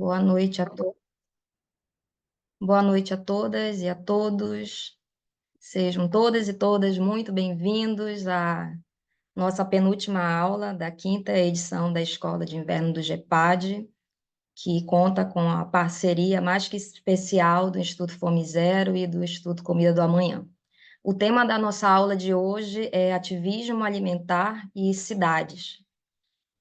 Boa noite a to... Boa noite a todas e a todos. Sejam todas e todas muito bem-vindos à nossa penúltima aula da quinta edição da Escola de Inverno do GEPAD, que conta com a parceria mais que especial do Instituto Fome Zero e do Instituto Comida do Amanhã. O tema da nossa aula de hoje é ativismo alimentar e cidades.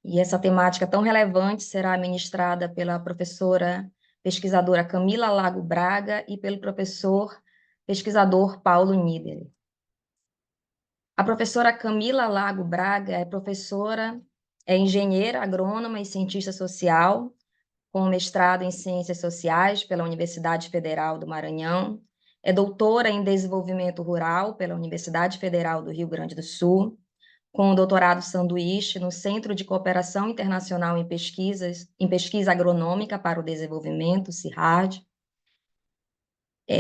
E essa temática tão relevante será ministrada pela professora pesquisadora Camila Lago Braga e pelo professor pesquisador Paulo Nieder. A professora Camila Lago Braga é professora, é engenheira agrônoma e cientista social, com mestrado em Ciências Sociais pela Universidade Federal do Maranhão, é doutora em Desenvolvimento Rural pela Universidade Federal do Rio Grande do Sul, com o doutorado sanduíche no Centro de Cooperação Internacional em Pesquisa Agronômica para o Desenvolvimento, CIRAD,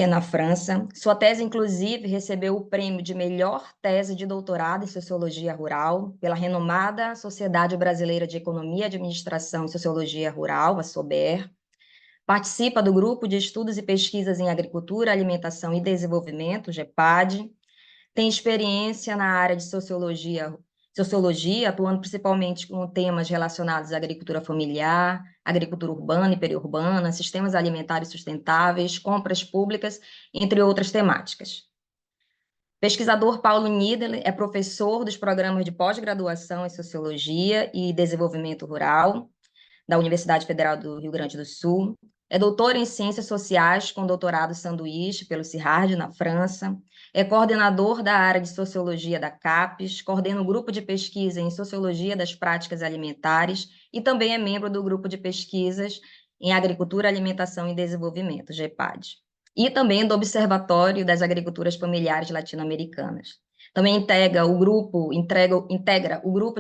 na França. Sua tese, inclusive, recebeu o prêmio de melhor tese de doutorado em Sociologia Rural pela renomada Sociedade Brasileira de Economia, Administração e Sociologia Rural, a SOBER. Participa do Grupo de Estudos e Pesquisas em Agricultura, Alimentação e Desenvolvimento, GEPAD. Tem experiência na área de sociologia, atuando principalmente com temas relacionados à agricultura familiar, agricultura urbana e periurbana, sistemas alimentares sustentáveis, compras públicas, entre outras temáticas. Pesquisador Paulo Nieder é professor dos programas de pós-graduação em Sociologia e Desenvolvimento Rural da Universidade Federal do Rio Grande do Sul. É doutor em Ciências Sociais, com doutorado sanduíche pelo CIRAD, na França. É coordenador da área de Sociologia da CAPES, coordena o grupo de pesquisa em Sociologia das Práticas Alimentares e também é membro do grupo de pesquisas em Agricultura, Alimentação e Desenvolvimento, GEPAD. E também do Observatório das Agriculturas Familiares Latino-Americanas. Também integra o grupo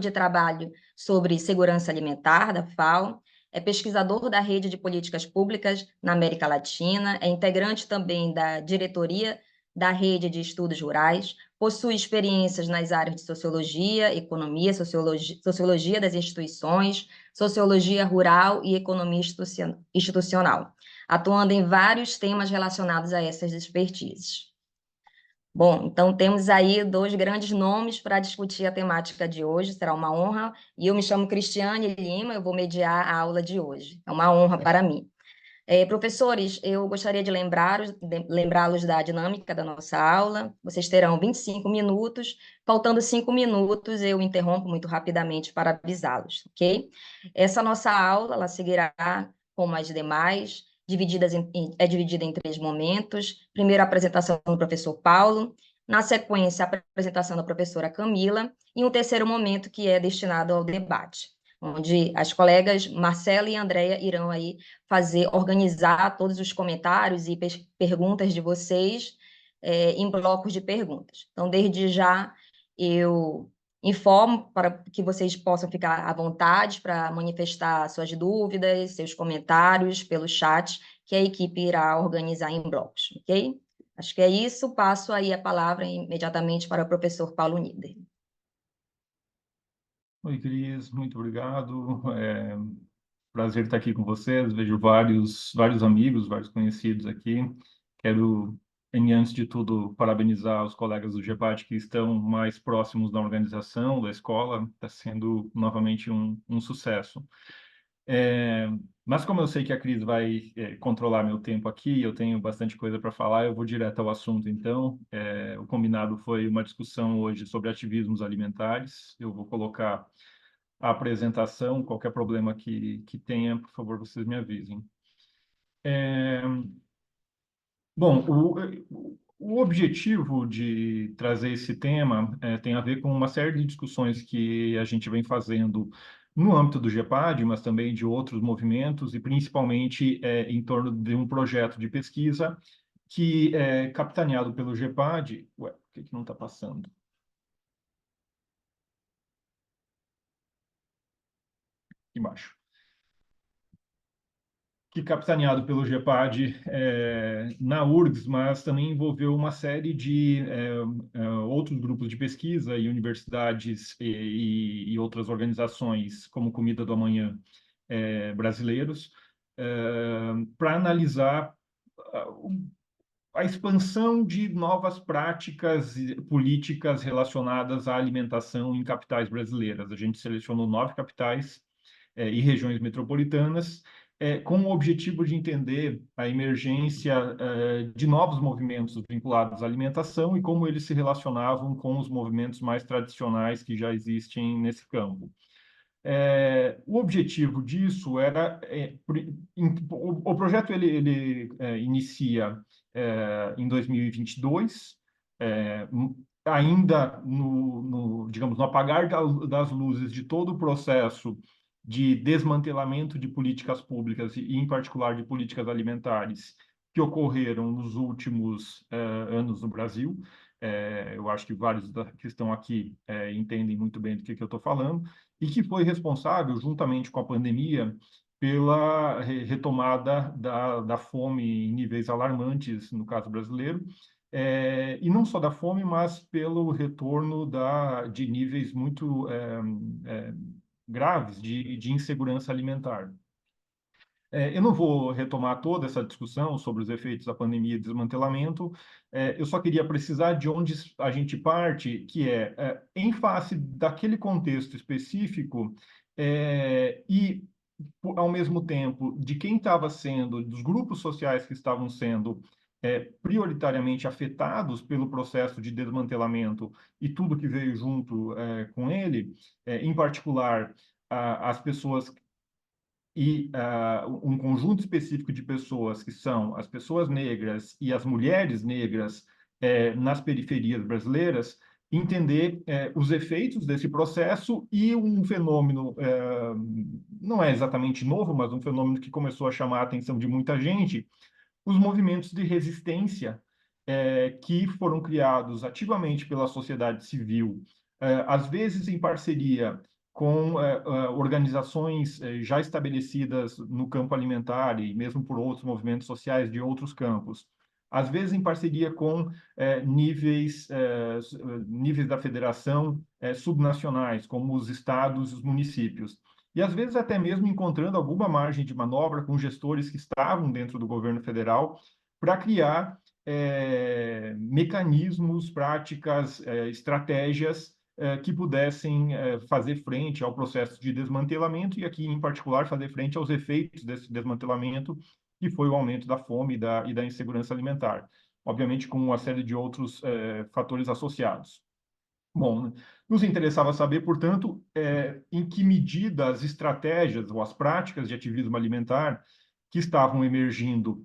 de trabalho sobre segurança alimentar da FAO, é pesquisador da Rede de Políticas Públicas na América Latina, é integrante também da diretoria da Rede de Estudos Rurais, possui experiências nas áreas de sociologia, economia, sociologia das instituições, sociologia rural e economia institucional, atuando em vários temas relacionados a essas expertises. Bom, então temos aí dois grandes nomes para discutir a temática de hoje, será uma honra, e eu me chamo Cristiane Lima, eu vou mediar a aula de hoje, é uma honra para mim. Professores, eu gostaria de lembrá-los da dinâmica da nossa aula, vocês terão 25 minutos, faltando 5 minutos eu interrompo muito rapidamente para avisá-los, ok? Essa nossa aula, ela seguirá como as demais, é dividida em 3 momentos. Primeiro, a apresentação do professor Paulo, na sequência, a apresentação da professora Camila, e um terceiro momento que é destinado ao debate, onde as colegas Marcela e Andréia irão aí organizar todos os comentários e perguntas de vocês em blocos de perguntas. Então, desde já, eu informo para que vocês possam ficar à vontade para manifestar suas dúvidas, seus comentários pelo chat, que a equipe irá organizar em blocos, ok? Acho que é isso, passo aí a palavra imediatamente para o professor Paulo Nieder. Oi, Cris, muito obrigado. Prazer estar aqui com vocês. Vejo vários amigos, vários conhecidos aqui. Quero, antes de tudo, parabenizar os colegas do GEPAT que estão mais próximos da organização, da escola. Está sendo novamente um sucesso. Mas como eu sei que a Cris vai controlar meu tempo aqui, eu tenho bastante coisa para falar, eu vou direto ao assunto, então. O combinado foi uma discussão hoje sobre ativismos alimentares. Eu vou colocar a apresentação, qualquer problema que tenha, por favor, vocês me avisem. Bom, o objetivo de trazer esse tema tem a ver com uma série de discussões que a gente vem fazendo no âmbito do GEPAD, mas também de outros movimentos, e principalmente em torno de um projeto de pesquisa que é capitaneado pelo GEPAD. Ué, por que não está passando? Aqui embaixo. Que capitaneado pelo GEPAD na URGS, mas também envolveu uma série de outros grupos de pesquisa e universidades e outras organizações, como Comida do Amanhã, brasileiros, para analisar a expansão de novas práticas políticas relacionadas à alimentação em capitais brasileiras. A gente selecionou 9 capitais e regiões metropolitanas, com o objetivo de entender a emergência de novos movimentos vinculados à alimentação e como eles se relacionavam com os movimentos mais tradicionais que já existem nesse campo. O objetivo disso era o projeto ele inicia em 2022, ainda digamos no apagar das luzes de todo o processo de desmantelamento de políticas públicas e em particular de políticas alimentares que ocorreram nos últimos anos no Brasil. Eu acho que vários que estão aqui entendem muito bem do que eu estou falando, e que foi responsável, juntamente com a pandemia, pela retomada da fome em níveis alarmantes, no caso brasileiro, e não só da fome, mas pelo retorno de níveis muito graves de insegurança alimentar. Eu não vou retomar toda essa discussão sobre os efeitos da pandemia e desmantelamento. Eu só queria precisar de onde a gente parte, que em face daquele contexto específico, e, ao mesmo tempo, de quem estava sendo, dos grupos sociais que estavam sendo prioritariamente afetados pelo processo de desmantelamento e tudo que veio junto com ele, em particular, as pessoas e um conjunto específico de pessoas, que são as pessoas negras e as mulheres negras nas periferias brasileiras, entender os efeitos desse processo e um fenômeno, não é exatamente novo, mas um fenômeno que começou a chamar a atenção de muita gente, os movimentos de resistência que foram criados ativamente pela sociedade civil, às vezes em parceria com organizações já estabelecidas no campo alimentar e mesmo por outros movimentos sociais de outros campos, às vezes em parceria com níveis da federação subnacionais, como os estados e os municípios. E às vezes até mesmo encontrando alguma margem de manobra com gestores que estavam dentro do governo federal para criar mecanismos, práticas, estratégias que pudessem fazer frente ao processo de desmantelamento e aqui, em particular, fazer frente aos efeitos desse desmantelamento, que foi o aumento da fome e da insegurança alimentar. Obviamente, com uma série de outros fatores associados. Bom, nos interessava saber, portanto, em que medida as estratégias ou as práticas de ativismo alimentar que estavam emergindo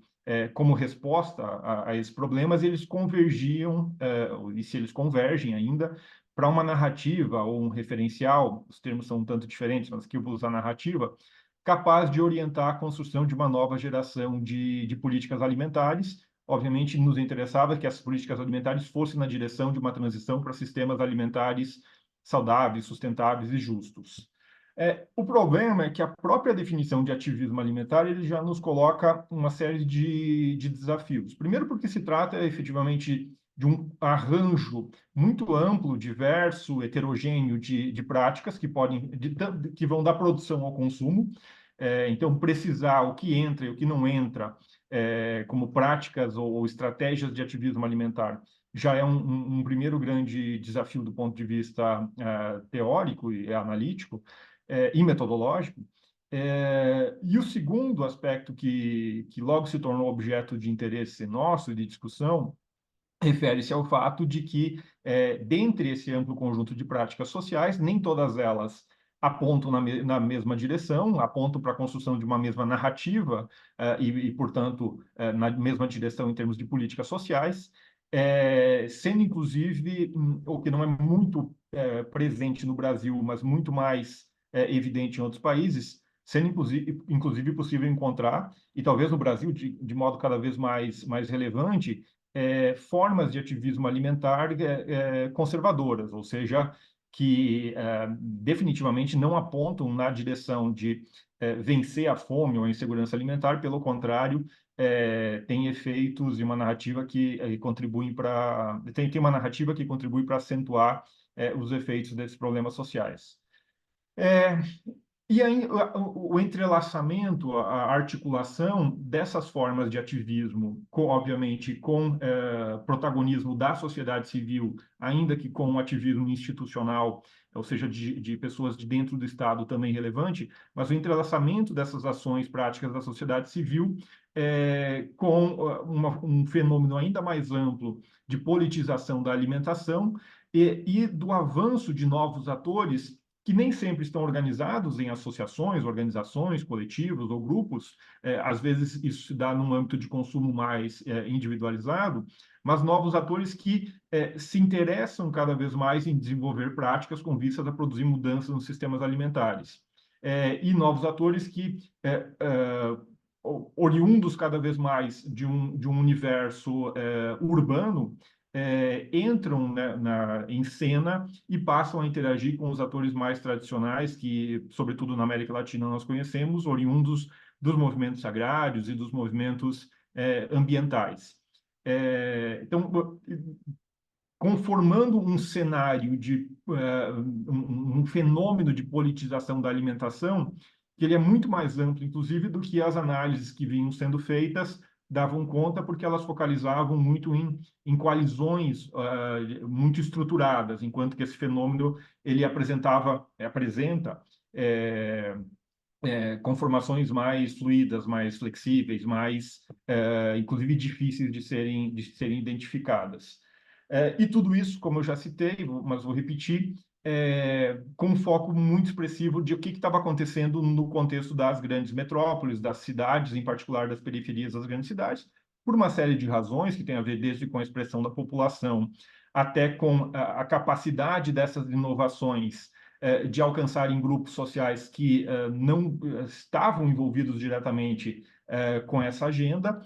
como resposta a esses problemas, eles convergiam, e se eles convergem ainda, para uma narrativa ou um referencial, os termos são um tanto diferentes, mas aqui eu vou usar narrativa, capaz de orientar a construção de uma nova geração de políticas alimentares. Obviamente, nos interessava que as políticas alimentares fossem na direção de uma transição para sistemas alimentares saudáveis, sustentáveis e justos. O problema é que a própria definição de ativismo alimentar ele já nos coloca uma série de desafios. Primeiro, porque se trata efetivamente de um arranjo muito amplo, diverso, heterogêneo de práticas que vão da produção ao consumo. Então, precisar o que entra e o que não entra como práticas ou estratégias de ativismo alimentar já é um primeiro grande desafio do ponto de vista teórico e analítico e metodológico. E o segundo aspecto que logo se tornou objeto de interesse nosso e de discussão refere-se ao fato de que, dentre esse amplo conjunto de práticas sociais, nem todas elas apontam na mesma direção, apontam para a construção de uma mesma narrativa portanto, na mesma direção em termos de políticas sociais, sendo, inclusive, o que não é muito presente no Brasil, mas muito mais evidente em outros países, sendo, inclusive possível encontrar, e talvez no Brasil de modo cada vez mais relevante, formas de ativismo alimentar conservadoras, ou seja, que definitivamente não apontam na direção de vencer a fome ou a insegurança alimentar, pelo contrário, tem efeitos e uma narrativa que contribuem para tem uma narrativa que contribui para acentuar os efeitos desses problemas sociais. E aí, o entrelaçamento, a articulação dessas formas de ativismo, obviamente, com protagonismo da sociedade civil, ainda que com um ativismo institucional, ou seja, de pessoas de dentro do Estado também relevante, mas o entrelaçamento dessas ações práticas da sociedade civil com um fenômeno ainda mais amplo de politização da alimentação e do avanço de novos atores que nem sempre estão organizados em associações, organizações, coletivos ou grupos, às vezes isso se dá num âmbito de consumo mais individualizado, mas novos atores que se interessam cada vez mais em desenvolver práticas com vistas a produzir mudanças nos sistemas alimentares. E novos atores que, oriundos cada vez mais de um universo urbano, entram, né, em cena e passam a interagir com os atores mais tradicionais, que, sobretudo na América Latina, nós conhecemos, oriundos dos movimentos agrários e dos movimentos ambientais. Então, conformando um cenário de um fenômeno de politização da alimentação, que ele é muito mais amplo, inclusive, do que as análises que vinham sendo feitas davam conta, porque elas focalizavam muito em coalizões muito estruturadas, enquanto que esse fenômeno ele apresenta conformações mais fluidas, mais flexíveis, mais, inclusive, difíceis de serem identificadas. E tudo isso, como eu já citei, mas vou repetir, com um foco muito expressivo de o que estava acontecendo no contexto das grandes metrópoles, das cidades, em particular das periferias das grandes cidades, por uma série de razões que tem a ver desde com a expressão da população até com a capacidade dessas inovações de alcançarem grupos sociais que não estavam envolvidos diretamente com essa agenda,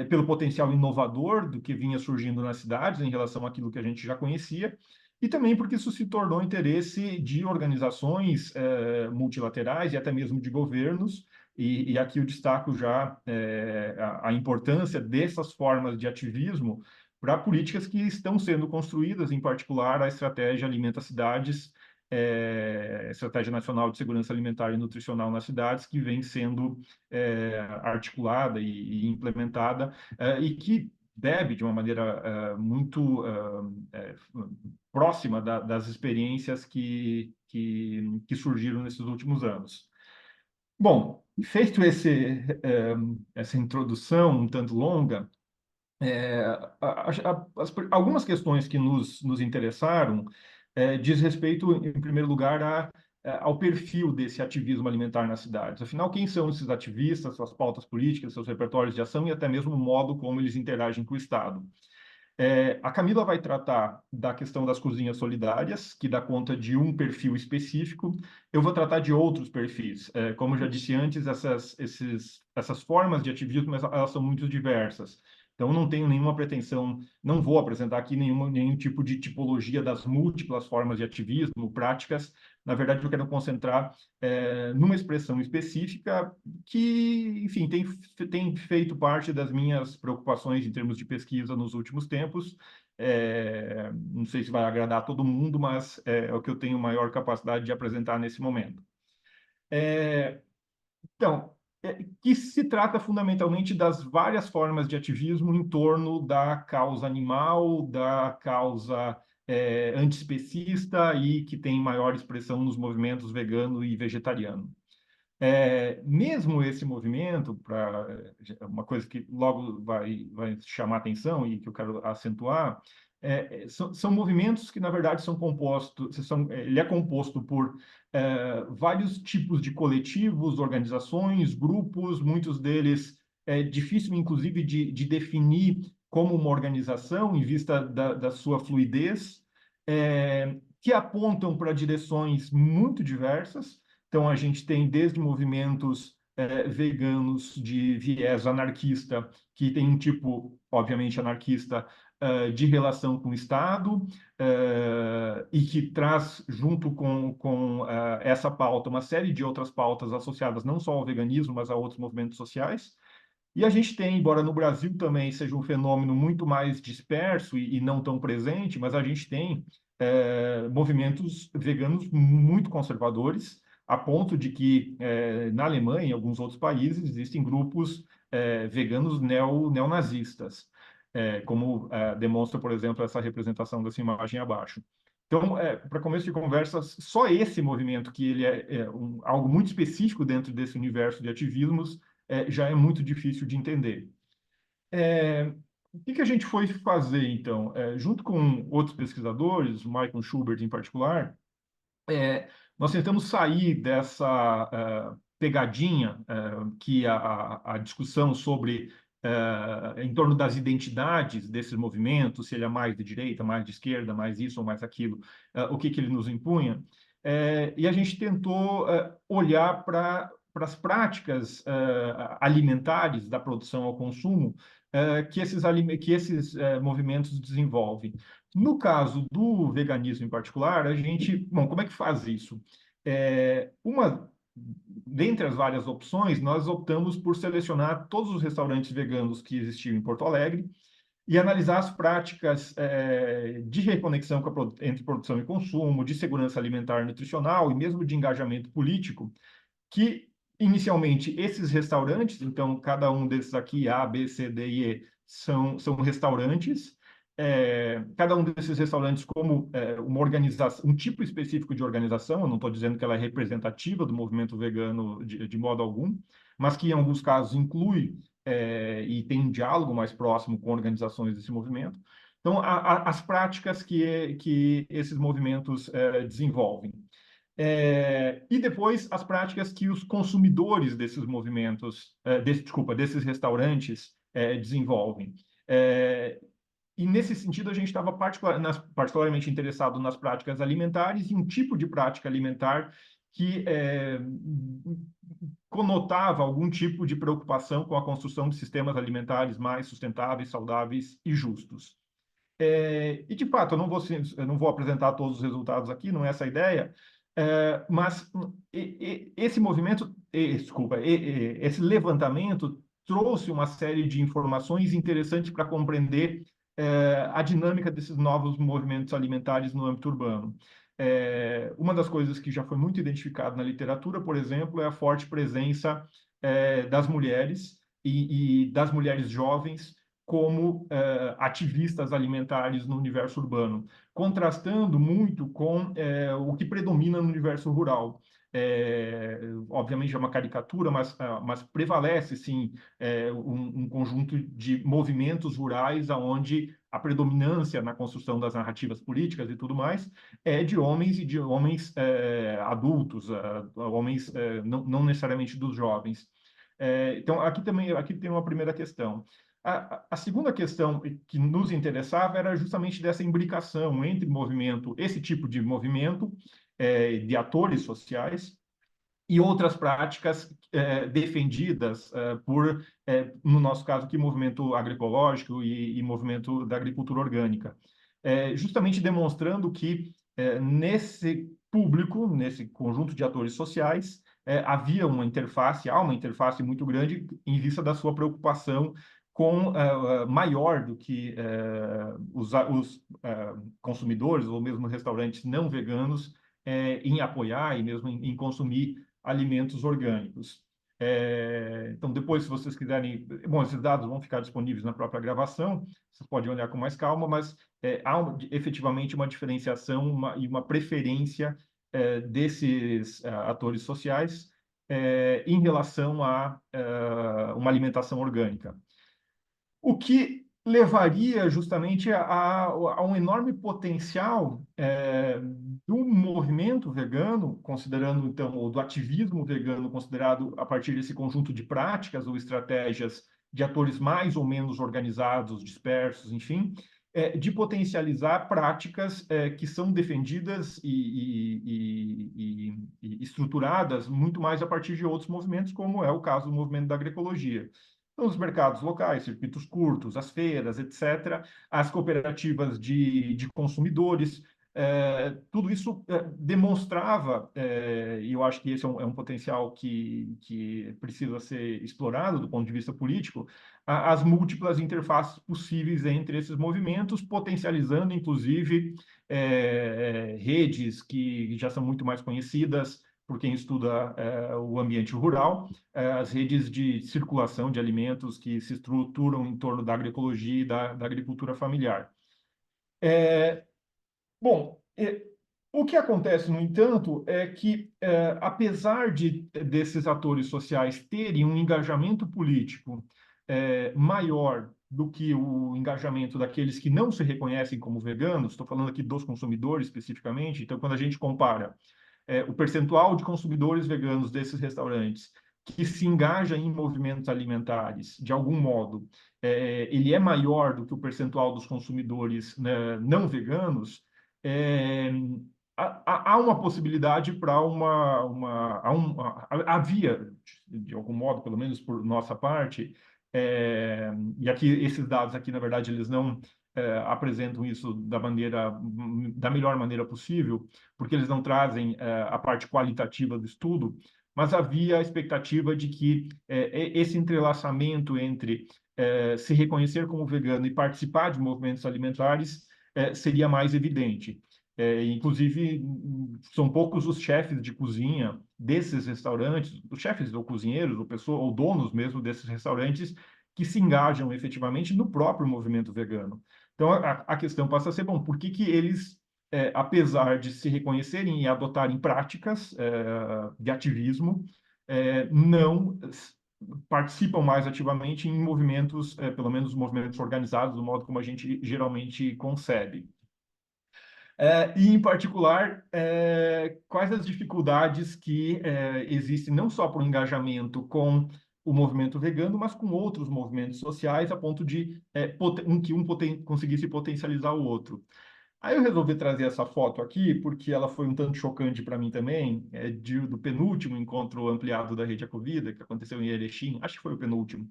pelo potencial inovador do que vinha surgindo nas cidades em relação àquilo que a gente já conhecia, e também porque isso se tornou interesse de organizações multilaterais e até mesmo de governos, e aqui eu destaco já a importância dessas formas de ativismo para políticas que estão sendo construídas, em particular a estratégia Alimenta Cidades, Estratégia Nacional de Segurança Alimentar e Nutricional nas cidades, que vem sendo articulada e implementada, e que deve, de uma maneira muito próxima das experiências que surgiram nesses últimos anos. Bom, feito essa introdução um tanto longa, algumas questões que nos interessaram diz respeito, em primeiro lugar, ao perfil desse ativismo alimentar nas cidades. Afinal, quem são esses ativistas, suas pautas políticas, seus repertórios de ação e até mesmo o modo como eles interagem com o Estado? A Camila vai tratar da questão das cozinhas solidárias, que dá conta de um perfil específico. Eu vou tratar de outros perfis. Como eu já disse antes, essas formas de ativismo, elas são muito diversas. Então, não tenho nenhuma pretensão, não vou apresentar aqui nenhum tipo de tipologia das múltiplas formas de ativismo, práticas. Na verdade, eu quero concentrar numa expressão específica que, enfim, tem feito parte das minhas preocupações em termos de pesquisa nos últimos tempos. Não sei se vai agradar a todo mundo, mas é o que eu tenho maior capacidade de apresentar nesse momento. Então, que se trata fundamentalmente das várias formas de ativismo em torno da causa animal, da causa antiespecista e que tem maior expressão nos movimentos vegano e vegetariano. Mesmo esse movimento, uma coisa que logo vai chamar atenção e que eu quero acentuar, são movimentos que, na verdade, ele é composto por vários tipos de coletivos, organizações, grupos, muitos deles é difícil, inclusive, de definir como uma organização em vista da sua fluidez, que apontam para direções muito diversas. Então, a gente tem desde movimentos veganos de viés anarquista, que tem um tipo, obviamente, anarquista de relação com o Estado, e que traz, junto com essa pauta, uma série de outras pautas associadas não só ao veganismo, mas a outros movimentos sociais. E a gente tem, embora no Brasil também seja um fenômeno muito mais disperso e não tão presente, mas a gente tem movimentos veganos muito conservadores, a ponto de que na Alemanha e em alguns outros países existem grupos veganos neonazistas, como demonstra, por exemplo, essa representação dessa imagem abaixo. Então, para começo de conversa, só esse movimento, que ele algo muito específico dentro desse universo de ativismos, já é muito difícil de entender. O que a gente foi fazer, então? Junto com outros pesquisadores, o Michael Schubert em particular, nós tentamos sair dessa pegadinha que a discussão sobre em torno das identidades desses movimentos, se ele é mais de direita, mais de esquerda, mais isso ou mais aquilo, o que ele nos impunha. E a gente tentou olhar para as práticas alimentares da produção ao consumo que esses movimentos desenvolvem. No caso do veganismo em particular, a gente, bom, como é que faz isso? Dentre as várias opções, nós optamos por selecionar todos os restaurantes veganos que existiam em Porto Alegre e analisar as práticas de reconexão entre produção e consumo, de segurança alimentar e nutricional e mesmo de engajamento político, que inicialmente esses restaurantes, então cada um desses aqui, A, B, C, D e E, são restaurantes. Cada um desses restaurantes como uma organização, um tipo específico de organização, eu não estou dizendo que ela é representativa do movimento vegano de modo algum, mas que em alguns casos inclui e tem um diálogo mais próximo com organizações desse movimento. Então, as práticas que esses movimentos desenvolvem. E depois as práticas que os consumidores desses movimentos, desses restaurantes desenvolvem. E nesse sentido a gente estava particularmente interessado nas práticas alimentares e um tipo de prática alimentar que conotava algum tipo de preocupação com a construção de sistemas alimentares mais sustentáveis, saudáveis e justos. E, de fato, eu não vou apresentar todos os resultados aqui, não é essa a ideia, mas esse movimento, desculpa, esse levantamento trouxe uma série de informações interessantes para compreender a dinâmica desses novos movimentos alimentares no âmbito urbano. Uma das coisas que já foi muito identificada na literatura, por exemplo, é a forte presença das mulheres e das mulheres jovens como ativistas alimentares no universo urbano, contrastando muito com o que predomina no universo rural. Obviamente é uma caricatura, mas prevalece, sim, um conjunto de movimentos rurais onde a predominância na construção das narrativas políticas e tudo mais é de homens e de homens adultos, homens não necessariamente dos jovens. Então, aqui tem uma primeira questão. A segunda questão que nos interessava era justamente dessa imbricação entre esse tipo de movimento, de atores sociais, e outras práticas defendidas no nosso caso aqui, movimento agroecológico e movimento da agricultura orgânica. Justamente demonstrando que nesse público, nesse conjunto de atores sociais, há uma interface muito grande em vista da sua preocupação maior do que os consumidores ou mesmo restaurantes não veganos em apoiar e mesmo em consumir alimentos orgânicos. Então, depois, se vocês quiserem... Bom, esses dados vão ficar disponíveis na própria gravação, vocês podem olhar com mais calma, mas há efetivamente uma diferenciação e uma preferência desses atores sociais em relação a uma alimentação orgânica. O que levaria justamente a um enorme potencial do movimento vegano, considerando, então, ou do ativismo vegano, considerado a partir desse conjunto de práticas ou estratégias de atores mais ou menos organizados, dispersos, enfim, de potencializar práticas que são defendidas e estruturadas muito mais a partir de outros movimentos, como é o caso do movimento da agroecologia. Então, os mercados locais, circuitos curtos, as feiras, etc., as cooperativas de consumidores, tudo isso demonstrava, e eu acho que esse é um potencial que precisa ser explorado do ponto de vista político, as múltiplas interfaces possíveis entre esses movimentos, potencializando, inclusive, redes que já são muito mais conhecidas, por quem estuda o ambiente rural, as redes de circulação de alimentos que se estruturam em torno da agroecologia e da agricultura familiar. Bom, o que acontece, no entanto, é que, apesar desses atores sociais terem um engajamento político maior do que o engajamento daqueles que não se reconhecem como veganos, estou falando aqui dos consumidores especificamente, então, quando a gente compara o percentual de consumidores veganos desses restaurantes que se engaja em movimentos alimentares, de algum modo, ele é maior do que o percentual dos consumidores, né, não veganos, é, há uma possibilidade para havia, de algum modo, pelo menos por nossa parte, e aqui esses dados aqui, na verdade, eles não apresentam isso da melhor maneira possível, porque eles não trazem a parte qualitativa do estudo, mas havia a expectativa de que esse entrelaçamento entre se reconhecer como vegano e participar de movimentos alimentares seria mais evidente. Inclusive, são poucos os chefes de cozinha desses restaurantes, os chefes ou cozinheiros, ou donos mesmo desses restaurantes, que se engajam efetivamente no próprio movimento vegano. Então, a questão passa a ser, bom, por que que eles, apesar de se reconhecerem e adotarem práticas de ativismo, não participam mais ativamente em movimentos, pelo menos movimentos organizados, do modo como a gente geralmente concebe? E, em particular, quais as dificuldades que existem não só para o engajamento com o movimento vegano, mas com outros movimentos sociais, a ponto de que um conseguisse potencializar o outro. Aí eu resolvi trazer essa foto aqui, porque ela foi um tanto chocante para mim também, do penúltimo encontro ampliado da Rede Ecovida, que aconteceu em Erechim, acho que foi o penúltimo,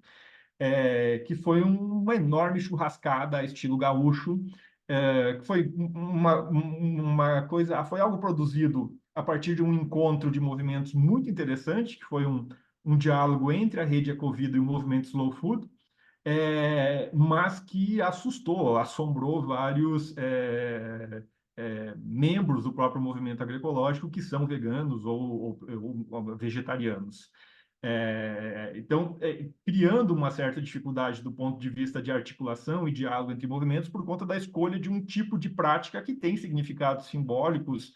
que foi uma enorme churrascada estilo gaúcho, que foi uma coisa, foi algo produzido a partir de um encontro de movimentos muito interessante, que foi um diálogo entre a Rede Ecovida e o movimento Slow Food, mas que assustou, assombrou vários membros do próprio movimento agroecológico que são veganos ou vegetarianos. Então, criando uma certa dificuldade do ponto de vista de articulação e diálogo entre movimentos por conta da escolha de um tipo de prática que tem significados simbólicos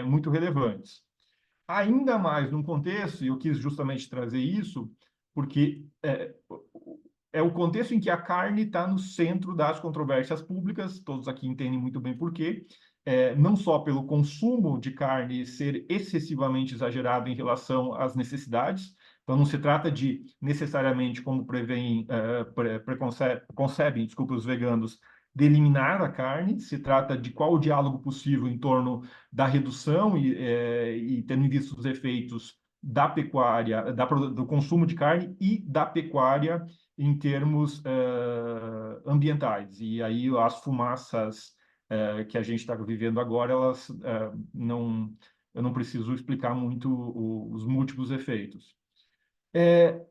muito relevantes. Ainda mais num contexto, e eu quis justamente trazer isso, porque é o contexto em que a carne está no centro das controvérsias públicas, todos aqui entendem muito bem por quê, não só pelo consumo de carne ser excessivamente exagerado em relação às necessidades, então não se trata de necessariamente, como concebem, desculpa, os veganos, de eliminar a carne, se trata de qual o diálogo possível em torno da redução e tendo em vista os efeitos da pecuária, do consumo de carne e da pecuária em termos ambientais. E aí as fumaças que a gente está vivendo agora, não, eu não preciso explicar muito os múltiplos efeitos.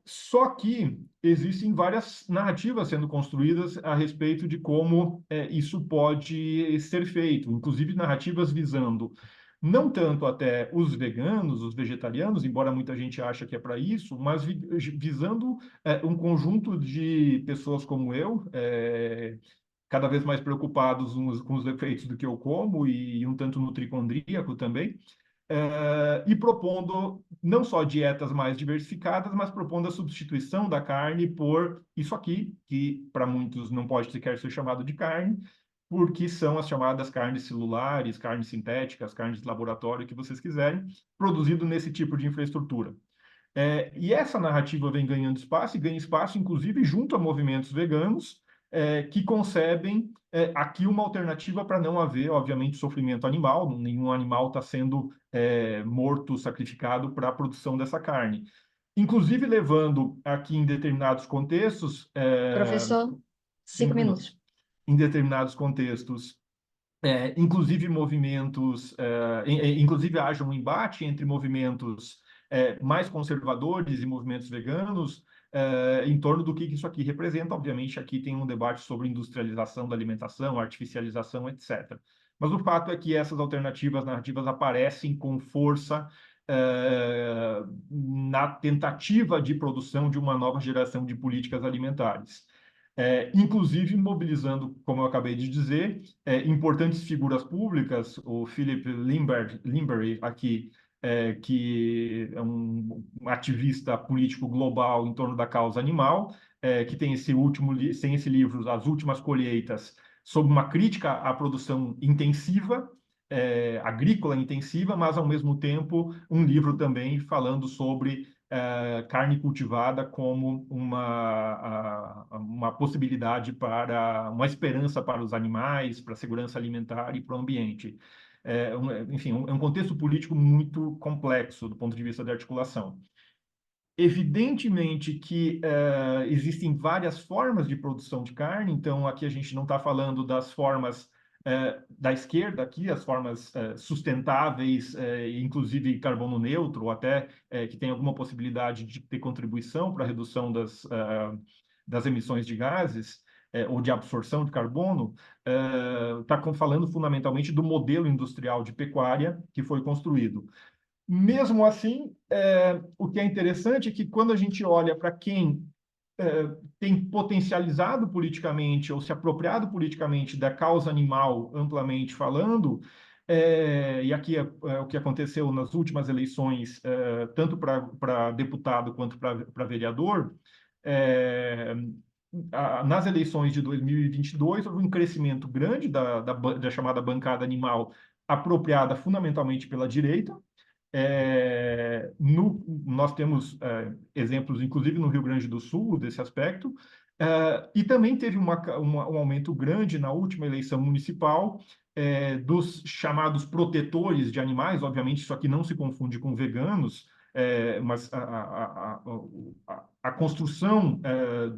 Só que existem várias narrativas sendo construídas a respeito de como isso pode ser feito, inclusive narrativas visando não tanto até os veganos, os vegetarianos, embora muita gente ache que é para isso, mas visando um conjunto de pessoas como eu, cada vez mais preocupados com os efeitos do que eu como e um tanto nutricondríaco também, e propondo não só dietas mais diversificadas, mas propondo a substituição da carne por isso aqui, que para muitos não pode sequer ser chamado de carne, porque são as chamadas carnes celulares, carnes sintéticas, carnes de laboratório, que vocês quiserem, produzido nesse tipo de infraestrutura. E essa narrativa vem ganhando espaço, e ganha espaço, inclusive, junto a movimentos veganos, que concebem aqui uma alternativa para não haver, obviamente, sofrimento animal, nenhum animal está sendo morto, sacrificado para a produção dessa carne. Inclusive levando aqui em determinados contextos, Professor, 5 minutos. em determinados contextos, inclusive movimentos, inclusive haja um embate entre movimentos mais conservadores e movimentos veganos em torno do que isso aqui representa. Obviamente, aqui tem um debate sobre industrialização da alimentação, artificialização, etc. Mas o fato é que essas alternativas narrativas aparecem com força na tentativa de produção de uma nova geração de políticas alimentares. Inclusive mobilizando, como eu acabei de dizer, importantes figuras públicas, o Philip Limbery aqui, que é um ativista político global em torno da causa animal, que tem tem esse livro, As Últimas Colheitas, sob uma crítica à produção intensiva, agrícola intensiva, mas ao mesmo tempo um livro também falando sobre carne cultivada como uma possibilidade para uma esperança para os animais, para a segurança alimentar e para o ambiente. Enfim, é um contexto político muito complexo do ponto de vista da articulação. Evidentemente que existem várias formas de produção de carne, então aqui a gente não está falando das formas da esquerda, aqui, as formas sustentáveis, inclusive carbono neutro, ou até que tem alguma possibilidade de ter contribuição para a redução das emissões de gases, ou de absorção de carbono, está falando fundamentalmente do modelo industrial de pecuária que foi construído. Mesmo assim, o que é interessante é que quando a gente olha para quem tem potencializado politicamente ou se apropriado politicamente da causa animal, amplamente falando, e aqui é o que aconteceu nas últimas eleições, tanto para deputado quanto para vereador, nas eleições de 2022 houve um crescimento grande da chamada bancada animal, apropriada fundamentalmente pela direita. Nós temos exemplos, inclusive no Rio Grande do Sul, desse aspecto, e também teve um aumento grande na última eleição municipal dos chamados protetores de animais. Obviamente, isso aqui não se confunde com veganos, mas a construção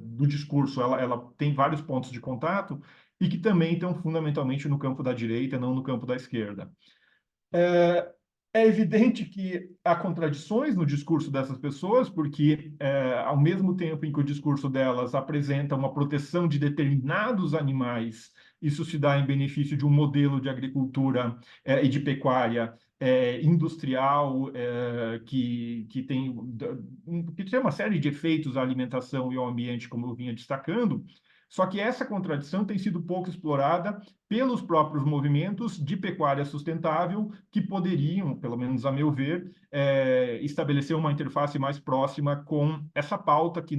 do discurso ela tem vários pontos de contato e que também estão fundamentalmente no campo da direita, não no campo da esquerda. É evidente que há contradições no discurso dessas pessoas, porque, ao mesmo tempo em que o discurso delas apresenta uma proteção de determinados animais, isso se dá em benefício de um modelo de agricultura e de pecuária industrial que tem uma série de efeitos à alimentação e ao ambiente, como eu vinha destacando. Só que essa contradição tem sido pouco explorada pelos próprios movimentos de pecuária sustentável que poderiam, pelo menos a meu ver, estabelecer uma interface mais próxima com essa pauta, que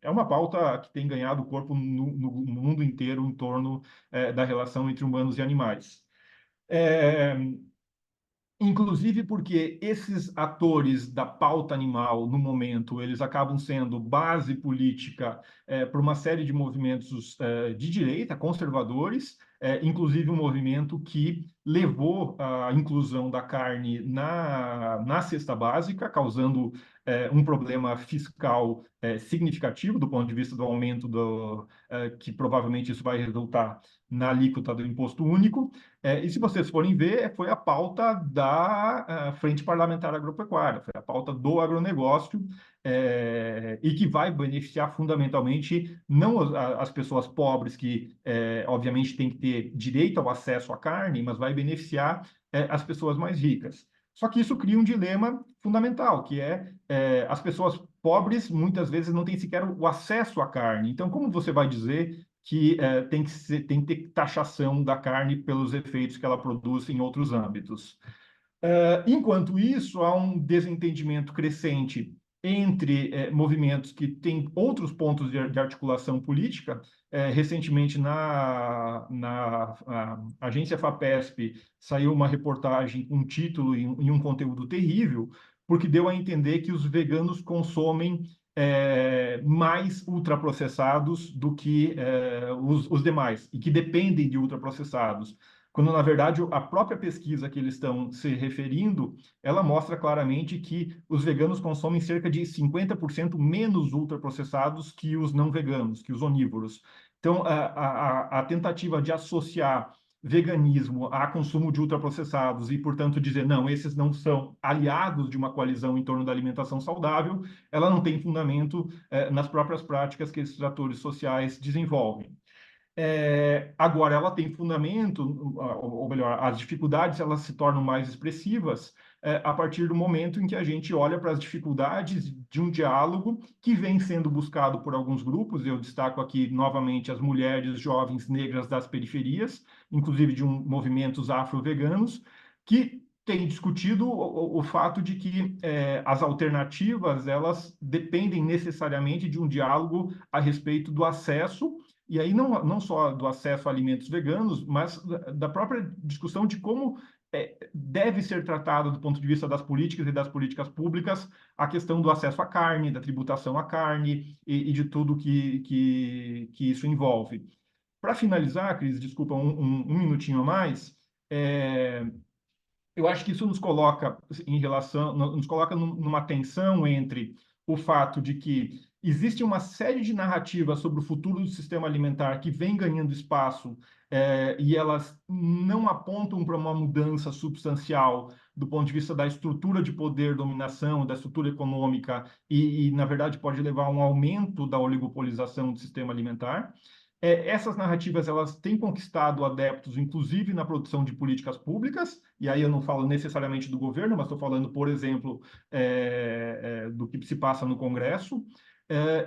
é uma pauta que tem ganhado corpo no mundo inteiro em torno da relação entre humanos e animais. Inclusive porque esses atores da pauta animal, no momento, eles acabam sendo base política para uma série de movimentos de direita, conservadores, inclusive um movimento que levou a inclusão da carne na cesta básica, causando um problema fiscal significativo do ponto de vista do aumento que provavelmente isso vai resultar na alíquota do imposto único. E se vocês forem ver, foi a pauta da Frente Parlamentar Agropecuária, foi a pauta do agronegócio, e que vai beneficiar fundamentalmente não as pessoas pobres, que obviamente têm que ter direito ao acesso à carne, mas vai beneficiar as pessoas mais ricas. Só que isso cria um dilema fundamental, que as pessoas pobres muitas vezes não têm sequer o acesso à carne. Então, como você vai dizer que tem que ter taxação da carne pelos efeitos que ela produz em outros âmbitos? Enquanto isso, há um desentendimento crescente entre movimentos que têm outros pontos de articulação política. Recentemente, na agência FAPESP, saiu uma reportagem com um título e um conteúdo terrível, porque deu a entender que os veganos consomem mais ultraprocessados do que os demais, e que dependem de ultraprocessados, quando, na verdade, a própria pesquisa que eles estão se referindo, ela mostra claramente que os veganos consomem cerca de 50% menos ultraprocessados que os não veganos, que os onívoros. Então, a tentativa de associar veganismo a consumo de ultraprocessados e, portanto, dizer, não, esses não são aliados de uma coalizão em torno da alimentação saudável, ela não tem fundamento nas próprias práticas que esses atores sociais desenvolvem. Agora, ela tem fundamento, ou melhor, as dificuldades elas se tornam mais expressivas a partir do momento em que a gente olha para as dificuldades de um diálogo que vem sendo buscado por alguns grupos. Eu destaco aqui novamente as mulheres jovens negras das periferias, inclusive de movimentos afro-veganos, que têm discutido o fato de que as alternativas elas dependem necessariamente de um diálogo a respeito do acesso, e aí não só do acesso a alimentos veganos, mas da própria discussão de como deve ser tratado do ponto de vista das políticas e das políticas públicas a questão do acesso à carne, da tributação à carne e de tudo que isso envolve. Para finalizar, Cris, desculpa, um minutinho a mais, eu acho que isso nos coloca nos coloca numa tensão entre o fato de que existe uma série de narrativas sobre o futuro do sistema alimentar que vem ganhando espaço, e elas não apontam para uma mudança substancial do ponto de vista da estrutura de poder, dominação, da estrutura econômica, na verdade, pode levar a um aumento da oligopolização do sistema alimentar. Essas narrativas elas têm conquistado adeptos, inclusive na produção de políticas públicas, e aí eu não falo necessariamente do governo, mas estou falando, por exemplo, do que se passa no Congresso,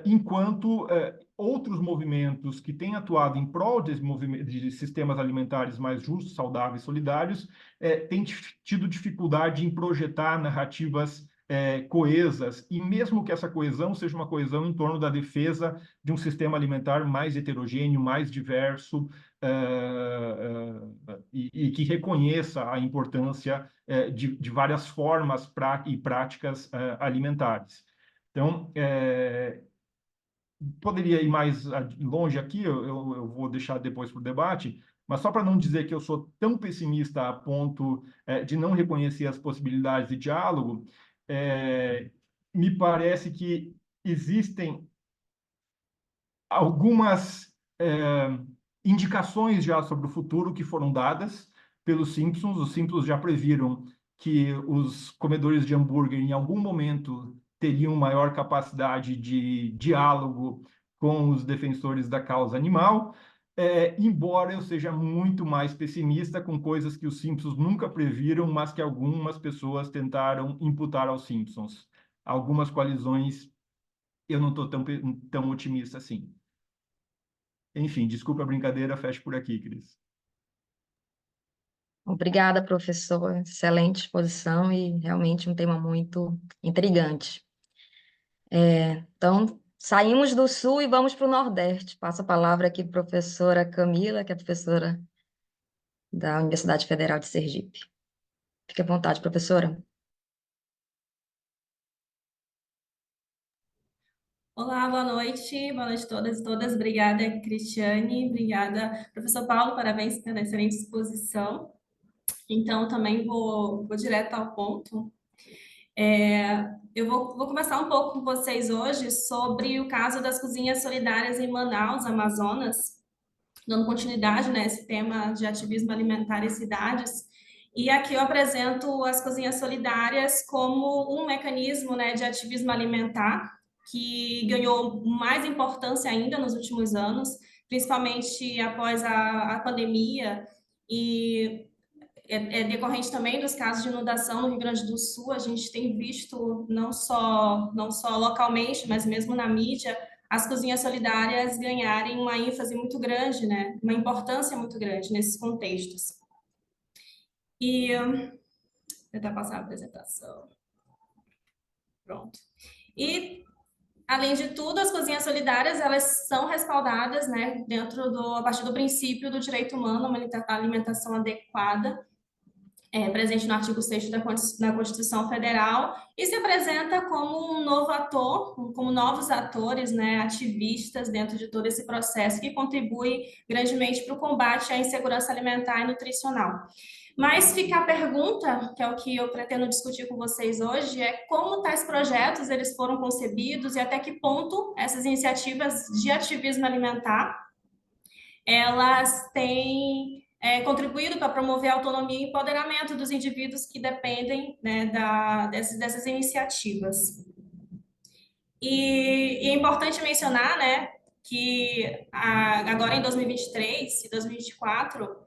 enquanto outros movimentos que têm atuado em prol de sistemas alimentares mais justos, saudáveis, solidários, têm tido dificuldade em projetar narrativas coesas, e mesmo que essa coesão seja uma coesão em torno da defesa de um sistema alimentar mais heterogêneo, mais diverso, e que reconheça a importância de várias formas e práticas alimentares. Então, poderia ir mais longe aqui, eu vou deixar depois para o debate, mas só para não dizer que eu sou tão pessimista a ponto de não reconhecer as possibilidades de diálogo, me parece que existem algumas indicações já sobre o futuro que foram dadas pelos Simpsons. Os Simpsons já previram que os comedores de hambúrguer, em algum momento, teriam maior capacidade de diálogo com os defensores da causa animal, embora eu seja muito mais pessimista com coisas que os Simpsons nunca previram, mas que algumas pessoas tentaram imputar aos Simpsons. Algumas coalizões eu não estou tão otimista assim. Enfim, desculpa a brincadeira, fecho por aqui, Cris. Obrigada, professor. Excelente exposição e realmente um tema muito intrigante. Então, saímos do Sul e vamos para o Nordeste. Passo a palavra aqui para a professora Camila, que é professora da Universidade Federal de Sergipe. Fique à vontade, professora. Olá, boa noite a todas e todas. Obrigada, Cristiane, obrigada, professor Paulo, parabéns pela excelente exposição. Então, também vou direto ao ponto. Eu vou conversar um pouco com vocês hoje sobre o caso das cozinhas solidárias em Manaus, Amazonas, dando continuidade nesse tema de ativismo alimentar em cidades. E aqui eu apresento as cozinhas solidárias como um mecanismo, né, de ativismo alimentar que ganhou mais importância ainda nos últimos anos, principalmente após a pandemia, e decorrente também dos casos de inundação no Rio Grande do Sul. A gente tem visto, não só localmente, mas mesmo na mídia, as cozinhas solidárias ganharem uma ênfase muito grande, né? Uma importância muito grande nesses contextos. E vou tentar passar a apresentação. Pronto. E além de tudo, as cozinhas solidárias, elas são respaldadas, né, a partir do princípio do direito humano a uma alimentação adequada, presente no artigo 6º da Constituição Federal, e se apresenta como um novo ator, como novos atores, né, ativistas dentro de todo esse processo, que contribui grandemente para o combate à insegurança alimentar e nutricional. Mas fica a pergunta, que é o que eu pretendo discutir com vocês hoje, é como tais projetos eles foram concebidos e até que ponto essas iniciativas de ativismo alimentar elas têm contribuído para promover a autonomia e empoderamento dos indivíduos que dependem, né, dessas iniciativas. E é importante mencionar, né, que agora em 2023 e 2024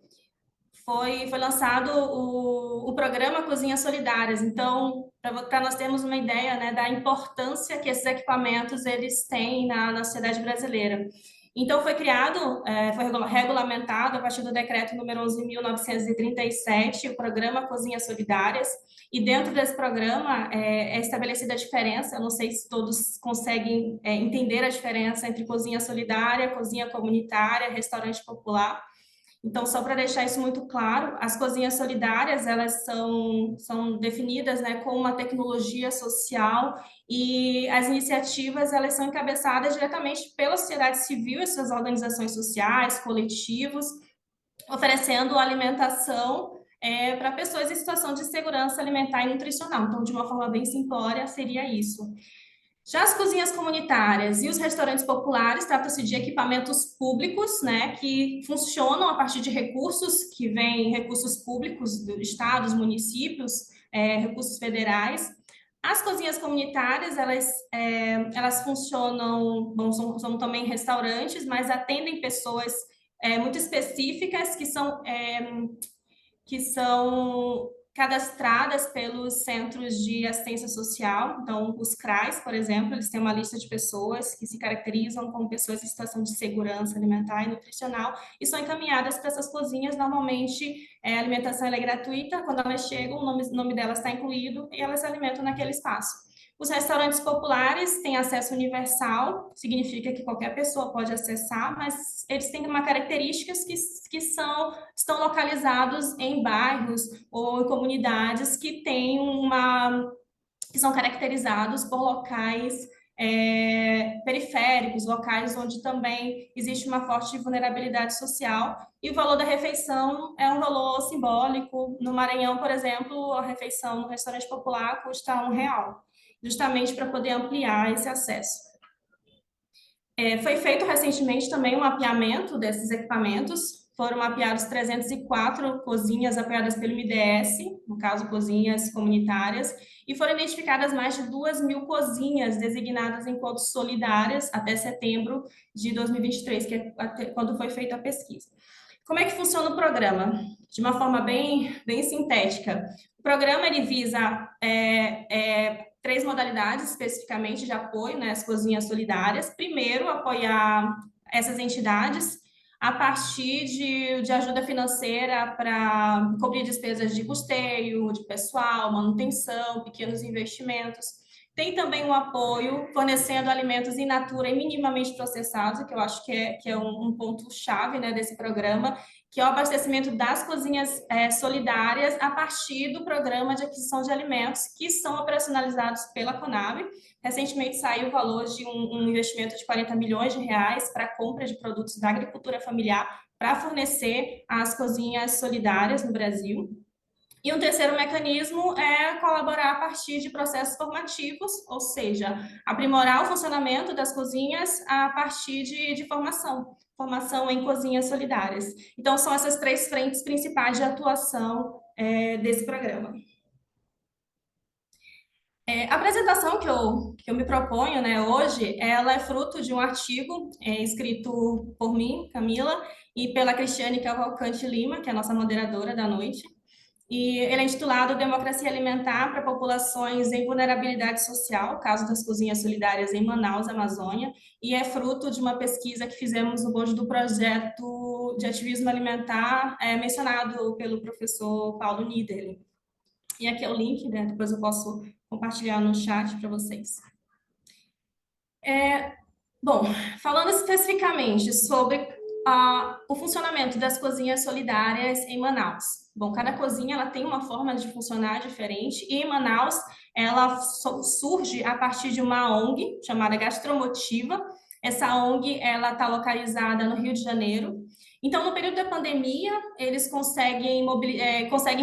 foi lançado o programa Cozinhas Solidárias. Então, para nós termos uma ideia, né, da importância que esses equipamentos eles têm na sociedade brasileira. Então, foi criado, foi regulamentado a partir do decreto número 11.937, o programa Cozinhas Solidárias, e dentro desse programa é estabelecida a diferença, eu não sei se todos conseguem entender a diferença entre cozinha solidária, cozinha comunitária, restaurante popular. Então, só para deixar isso muito claro, as cozinhas solidárias, elas são definidas, né, como uma tecnologia social, e as iniciativas, elas são encabeçadas diretamente pela sociedade civil e suas organizações sociais, coletivos, oferecendo alimentação para pessoas em situação de segurança alimentar e nutricional. Então, de uma forma bem simplória, seria isso. Já as cozinhas comunitárias e os restaurantes populares, trata-se de equipamentos públicos, né, que funcionam a partir de recursos que vêm, recursos públicos do estados, municípios, recursos federais. As cozinhas comunitárias, elas funcionam, bom, são também restaurantes, mas atendem pessoas muito específicas que são cadastradas pelos centros de assistência social. Então, os CRAs, por exemplo, eles têm uma lista de pessoas que se caracterizam como pessoas em situação de segurança alimentar e nutricional e são encaminhadas para essas cozinhas. Normalmente, a alimentação é gratuita, quando elas chegam, o nome delas está incluído e elas se alimentam naquele espaço. Os restaurantes populares têm acesso universal, significa que qualquer pessoa pode acessar, mas eles têm uma características que estão localizados em bairros ou em comunidades que que são caracterizados por locais periféricos, locais onde também existe uma forte vulnerabilidade social, e o valor da refeição é um valor simbólico. No Maranhão, por exemplo, a refeição no restaurante popular custa R$ 1, justamente para poder ampliar esse acesso. Foi feito recentemente também um mapeamento desses equipamentos. Foram mapeados 304 cozinhas apoiadas pelo MDS, no caso, cozinhas comunitárias, e foram identificadas mais de 2.000 cozinhas designadas enquanto solidárias até setembro de 2023, que é quando foi feita a pesquisa. Como é que funciona o programa? De uma forma bem sintética. O programa ele visa 3 modalidades especificamente de apoio, né, as cozinhas solidárias. Primeiro, apoiar essas entidades a partir de ajuda financeira para cobrir despesas de custeio, de pessoal, manutenção, pequenos investimentos. Tem também um apoio fornecendo alimentos in natura e minimamente processados, que eu acho que é um ponto-chave, né, desse programa, que é o abastecimento das cozinhas solidárias a partir do programa de aquisição de alimentos que são operacionalizados pela Conab. Recentemente saiu o valor de um investimento de R$ 40 milhões para a compra de produtos da agricultura familiar para fornecer as cozinhas solidárias no Brasil. E um terceiro mecanismo é colaborar a partir de processos formativos, ou seja, aprimorar o funcionamento das cozinhas a partir de formação em cozinhas solidárias. Então, são essas 3 frentes principais de atuação desse programa. A apresentação que eu me proponho, né, hoje, ela é fruto de um artigo escrito por mim, Camila, e pela Cristiane Cavalcante Lima, que é a nossa moderadora da noite. E ele é intitulado Democracia Alimentar para Populações em Vulnerabilidade Social, caso das cozinhas solidárias em Manaus, Amazônia, e é fruto de uma pesquisa que fizemos no bojo do projeto de ativismo alimentar mencionado pelo professor Paulo Niederle. E aqui é o link, né? Depois eu posso compartilhar no chat para vocês. Bom, falando especificamente sobre o funcionamento das cozinhas solidárias em Manaus. Bom, cada cozinha ela tem uma forma de funcionar diferente, e em Manaus ela surge a partir de uma ONG chamada Gastromotiva. Essa ONG ela está localizada no Rio de Janeiro. Então, no período da pandemia, eles conseguem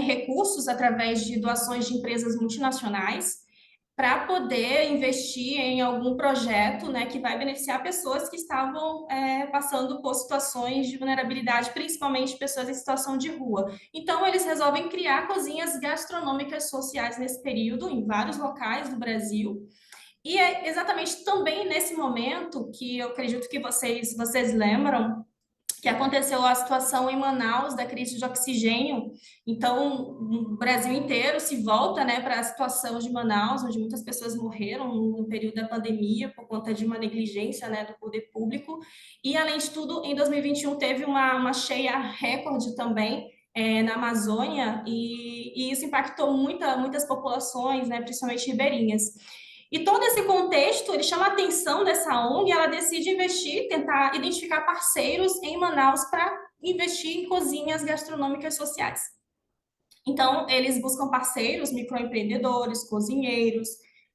recursos através de doações de empresas multinacionais para poder investir em algum projeto, né, que vai beneficiar pessoas que estavam passando por situações de vulnerabilidade, principalmente pessoas em situação de rua. Então, eles resolvem criar cozinhas gastronômicas sociais nesse período, em vários locais do Brasil. E é exatamente também nesse momento que eu acredito que vocês lembram que aconteceu a situação em Manaus da crise de oxigênio. Então, o Brasil inteiro se volta, né, para a situação de Manaus, onde muitas pessoas morreram no período da pandemia por conta de uma negligência, né, do poder público. E, além de tudo, em 2021 teve uma cheia recorde também, na Amazônia, e isso impactou muitas populações, né, principalmente ribeirinhas. E todo esse contexto, ele chama a atenção dessa ONG, ela decide investir, tentar identificar parceiros em Manaus para investir em cozinhas gastronômicas sociais. Então, eles buscam parceiros, microempreendedores, cozinheiros,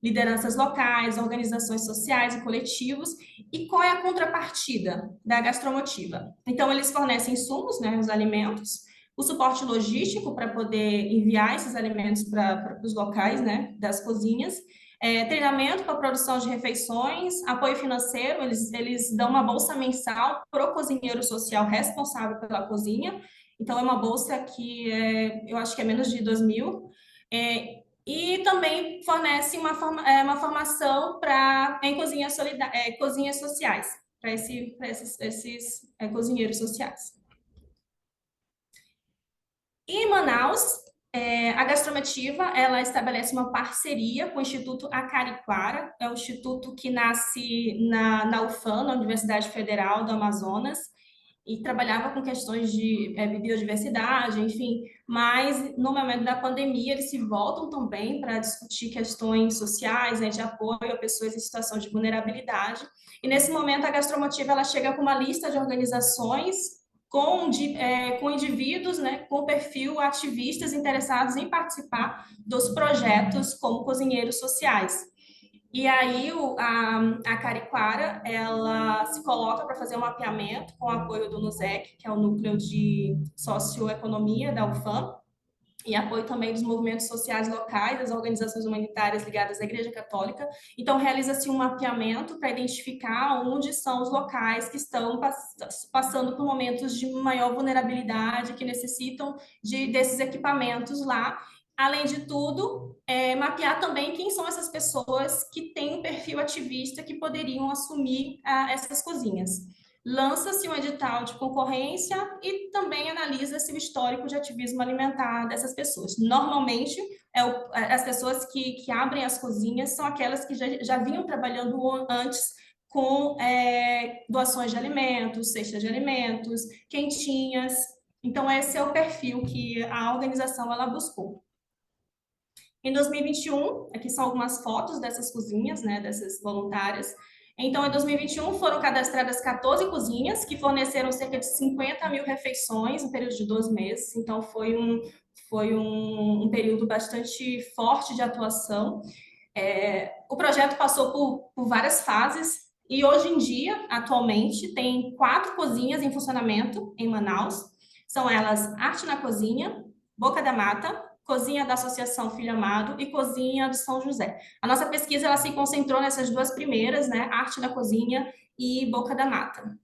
lideranças locais, organizações sociais e coletivos. E qual é a contrapartida da Gastromotiva? Então, eles fornecem insumos, né, os alimentos, o suporte logístico para poder enviar esses alimentos para os locais, né, das cozinhas, treinamento para produção de refeições, apoio financeiro, eles dão uma bolsa mensal para o cozinheiro social responsável pela cozinha. Então, é uma bolsa que eu acho que é menos de 2.000. E também fornece uma formação em cozinhas sociais, para esses cozinheiros sociais. E em Manaus, a Gastromotiva, ela estabelece uma parceria com o Instituto Acariquara, é um instituto que nasce na UFAM, na Universidade Federal do Amazonas, e trabalhava com questões de biodiversidade, enfim, mas no momento da pandemia eles se voltam também para discutir questões sociais, né, de apoio a pessoas em situação de vulnerabilidade. E nesse momento a Gastromotiva ela chega com uma lista de organizações com indivíduos, né, com perfil ativistas interessados em participar dos projetos como cozinheiros sociais. E aí a Cariquara, ela se coloca para fazer um mapeamento com o apoio do NUSEC, que é o Núcleo de Socioeconomia da UFAM, e apoio também dos movimentos sociais locais, das organizações humanitárias ligadas à Igreja Católica. Então, realiza-se um mapeamento para identificar onde são os locais que estão passando por momentos de maior vulnerabilidade, que necessitam desses equipamentos lá. Além de tudo, mapear também quem são essas pessoas que têm um perfil ativista que poderiam assumir essas cozinhas. Lança-se um edital de concorrência e também analisa-se o histórico de ativismo alimentar dessas pessoas. Normalmente, as pessoas que abrem as cozinhas são aquelas que já vinham trabalhando antes com doações de alimentos, cestas de alimentos, quentinhas. Então, esse é o perfil que a organização ela buscou. Em 2021, aqui são algumas fotos dessas cozinhas, né, dessas voluntárias. Então, em 2021, foram cadastradas 14 cozinhas, que forneceram cerca de 50 mil refeições no período de 2 meses. Então, foi um período bastante forte de atuação. O projeto passou por várias fases e, hoje em dia, atualmente, tem 4 cozinhas em funcionamento em Manaus. São elas Arte na Cozinha, Boca da Mata, Cozinha da Associação Filho Amado e Cozinha do São José. A nossa pesquisa ela se concentrou nessas 2 primeiras, né? Arte na Cozinha e Boca da Mata.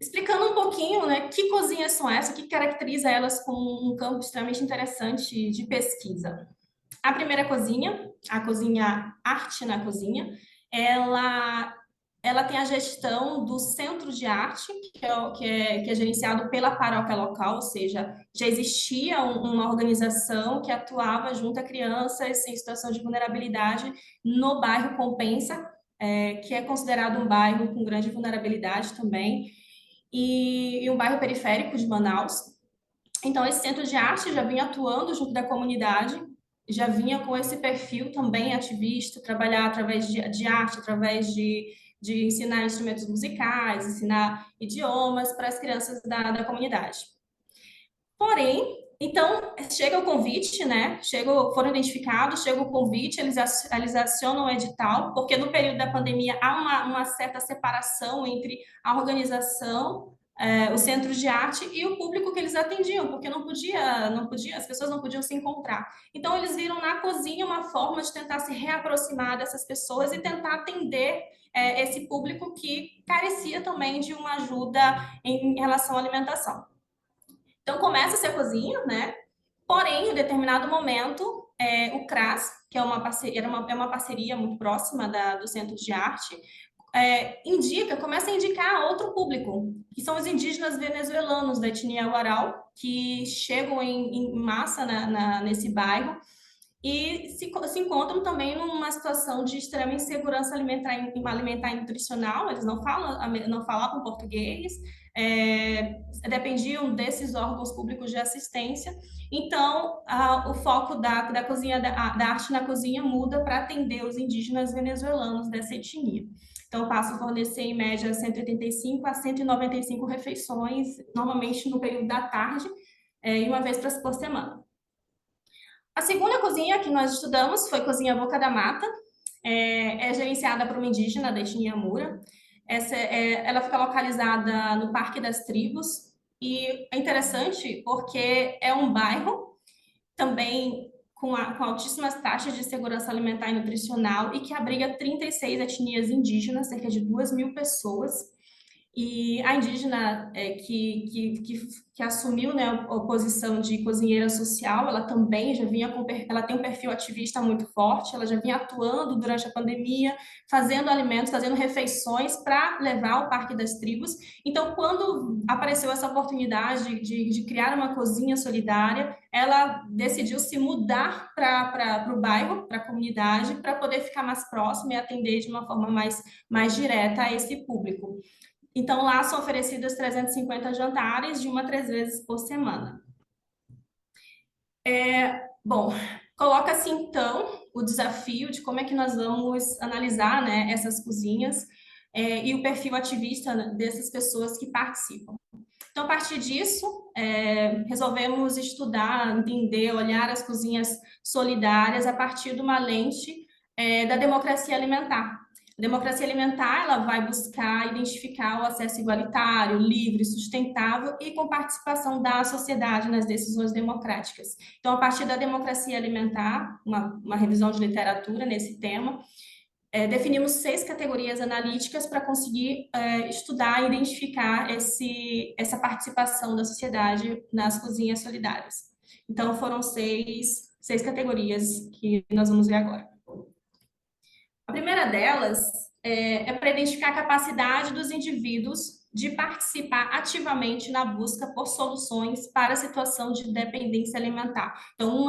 Explicando um pouquinho, né, que cozinhas são essas, o que caracteriza elas como um campo extremamente interessante de pesquisa. A primeira cozinha, a cozinha Arte na Cozinha, ela tem a gestão do Centro de Arte, que é gerenciado pela paróquia local, ou seja, já existia uma organização que atuava junto a crianças em situação de vulnerabilidade no bairro Compensa, que é considerado um bairro com grande vulnerabilidade também, e um bairro periférico de Manaus. Então, esse Centro de Arte já vinha atuando junto da comunidade, já vinha com esse perfil também ativista, trabalhar através de arte, através de ensinar instrumentos musicais, ensinar idiomas para as crianças da comunidade. Porém, então, chega o convite, né? Foram identificados, chega o convite, eles acionam o edital, porque no período da pandemia há uma certa separação entre a organização, os centros de arte e o público que eles atendiam, porque as pessoas não podiam se encontrar. Então, eles viram na cozinha uma forma de tentar se reaproximar dessas pessoas e tentar atender esse público que carecia também de uma ajuda em relação à alimentação. Então, começa-se a cozinha, né? Porém, em determinado momento, o CRAS, que é uma parceria muito próxima do Centro de Arte, começa a indicar outro público, que são os indígenas venezuelanos da etnia Guarau, que chegam em massa nesse bairro e se encontram também numa situação de extrema insegurança alimentar e nutricional. Eles não falavam português, dependiam desses órgãos públicos de assistência. Então, o foco da cozinha, da arte na cozinha muda para atender os indígenas venezuelanos dessa etnia. Então, passo a fornecer, em média, 185 a 195 refeições, normalmente no período da tarde, e uma vez por semana. A segunda cozinha que nós estudamos foi a Cozinha Boca da Mata, é gerenciada por uma indígena da etnia Mura. Ela fica localizada no Parque das Tribos, e é interessante porque é um bairro também com altíssimas taxas de segurança alimentar e nutricional e que abriga 36 etnias indígenas, cerca de 2.000 pessoas. E a indígena que assumiu, né, a posição de cozinheira social, ela também ela tem um perfil ativista muito forte, ela já vinha atuando durante a pandemia, fazendo alimentos, fazendo refeições para levar ao Parque das Tribos. Então, quando apareceu essa oportunidade de criar uma cozinha solidária, ela decidiu se mudar para o bairro, para a comunidade, para poder ficar mais próxima e atender de uma forma mais direta a esse público. Então, lá são oferecidos 350 jantares, de 1 a 3 vezes por semana. Bom, coloca-se, então, o desafio de como é que nós vamos analisar, né, essas cozinhas e o perfil ativista dessas pessoas que participam. Então, a partir disso, resolvemos estudar, entender, olhar as cozinhas solidárias a partir de uma lente da democracia alimentar. A democracia alimentar, ela vai buscar identificar o acesso igualitário, livre, sustentável e com participação da sociedade nas decisões democráticas. Então, a partir da democracia alimentar, uma revisão de literatura nesse tema, definimos 6 categorias analíticas para conseguir estudar e identificar essa participação da sociedade nas cozinhas solidárias. Então, foram 6 categorias que nós vamos ver agora. A primeira delas é para identificar a capacidade dos indivíduos de participar ativamente na busca por soluções para a situação de dependência alimentar. Então,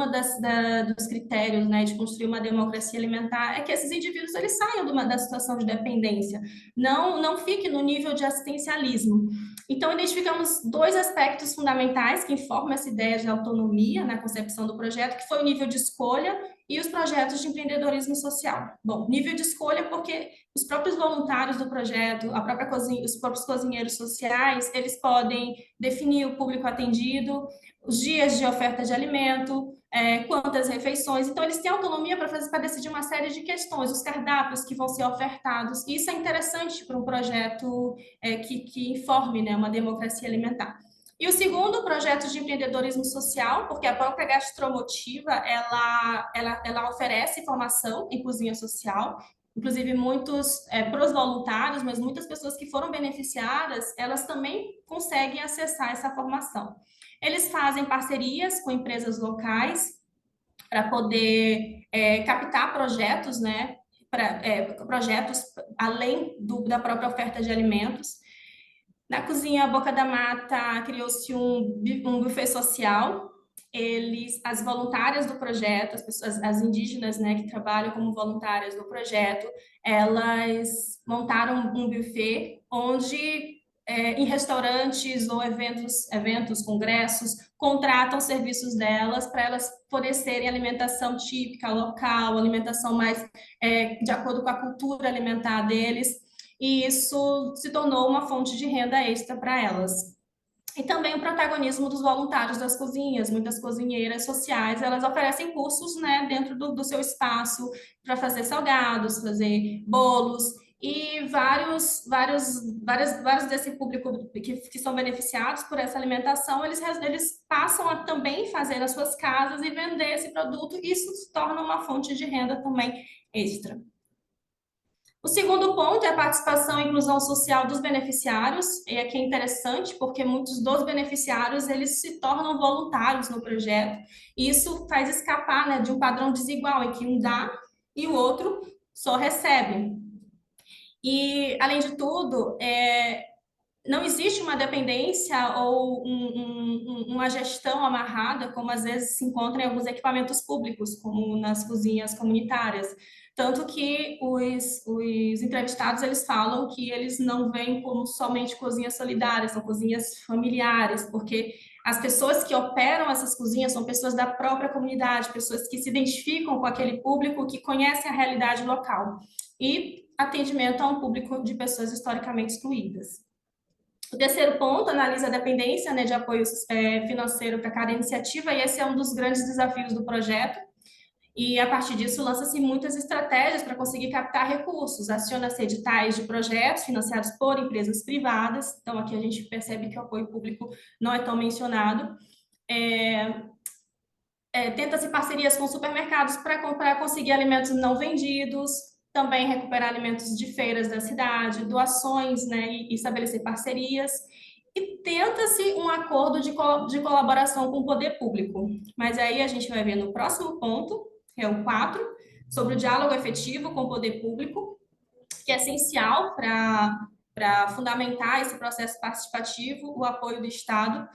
dos critérios, né, de construir uma democracia alimentar é que esses indivíduos eles saiam da situação de dependência, não fiquem no nível de assistencialismo. Então, identificamos 2 aspectos fundamentais que informam essa ideia de autonomia na concepção do projeto, que foi o nível de escolha e os projetos de empreendedorismo social. Bom, nível de escolha porque os próprios voluntários do projeto, os próprios cozinheiros sociais, eles podem definir o público atendido, os dias de oferta de alimento, quantas refeições. Então, eles têm autonomia para decidir uma série de questões, os cardápios que vão ser ofertados. E isso é interessante para um projeto que informe, né, uma democracia alimentar. E o segundo, projeto de empreendedorismo social, porque a própria Gastromotiva, ela oferece formação em cozinha social, inclusive muitos para os voluntários, mas muitas pessoas que foram beneficiadas, elas também conseguem acessar essa formação. Eles fazem parcerias com empresas locais para poder captar projetos, né, projetos além da própria oferta de alimentos. Na cozinha Boca da Mata, criou-se um buffet social. As voluntárias do projeto, as indígenas, né, que trabalham como voluntárias do projeto, elas montaram um buffet onde, em restaurantes ou eventos, congressos, contratam serviços delas para elas fornecerem alimentação típica, local, alimentação mais de acordo com a cultura alimentar deles. E isso se tornou uma fonte de renda extra para elas. E também o protagonismo dos voluntários das cozinhas, muitas cozinheiras sociais, elas oferecem cursos, né, dentro do seu espaço para fazer salgados, fazer bolos, e vários desse público que são beneficiados por essa alimentação, eles passam a também fazer nas suas casas e vender esse produto, e isso se torna uma fonte de renda também extra. O segundo ponto é a participação e inclusão social dos beneficiários, e aqui é interessante porque muitos dos beneficiários eles se tornam voluntários no projeto, e isso faz escapar, né, de um padrão desigual em que um dá e o outro só recebe. E, além de tudo, não existe uma dependência ou uma gestão amarrada, como às vezes se encontra em alguns equipamentos públicos, como nas cozinhas comunitárias. Tanto que os entrevistados, eles falam que eles não veem como somente cozinhas solidárias, são cozinhas familiares, porque as pessoas que operam essas cozinhas são pessoas da própria comunidade, pessoas que se identificam com aquele público, que conhecem a realidade local. E atendimento a um público de pessoas historicamente excluídas. O terceiro ponto analisa a dependência, né, de apoio financeiro para cada iniciativa, e esse é um dos grandes desafios do projeto. E, a partir disso, lança-se muitas estratégias para conseguir captar recursos. Aciona-se editais de projetos financiados por empresas privadas. Então, aqui a gente percebe que o apoio público não é tão mencionado. Tenta-se parcerias com supermercados para conseguir alimentos não vendidos, também recuperar alimentos de feiras da cidade, doações, né, e estabelecer parcerias. E tenta-se um acordo de colaboração com o poder público. Mas aí a gente vai ver no próximo ponto, que é o 4, sobre o diálogo efetivo com o poder público, que é essencial para fundamentar esse processo participativo, o apoio do Estado.